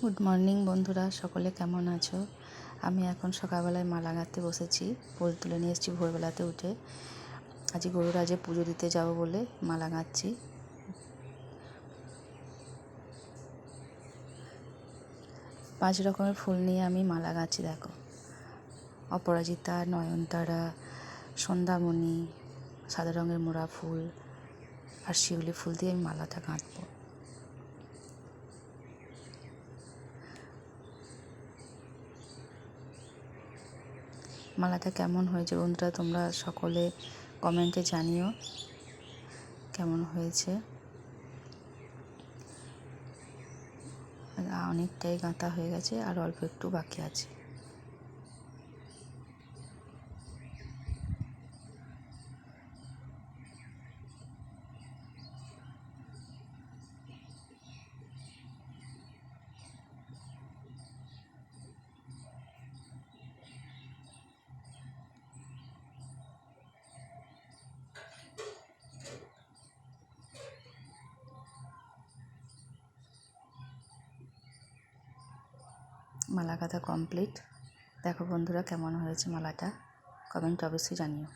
Good morning বন্ধুরা, সকলে কেমন আছো? আমি এখন সকালবেলায় মালা গাঁথতে বসেছি। ফুল তুলে নিয়ে এসেছি ভোরবেলাতে উঠে। আজ গরুরাজে পুজো দিতে যাব বলে মালা গাঁথছি। 5 রকমের ফুল নিয়ে আমি মালা গাঁথছি। দেখো, অপরাজিতা, নয়নতারা, সন্ধ্যামণি, সাদা রঙের মোড়া ফুল আর শিউলি ফুল দিয়ে আমি মালাটা গাঁথবো। মালাটা কেমন হয়েছে বন্ধুরা, তোমরা সকলে কমেন্টে জানিও কেমন হয়েছে। অনেকটাই গাঁথা হয়ে গেছে, আর অল্প একটু বাকি আছে। মালা গাঁথা কমপ্লিট। দেখো বন্ধুরা কেমন হয়েছে মালাটা, কমেন্ট অবশ্যই জানিও।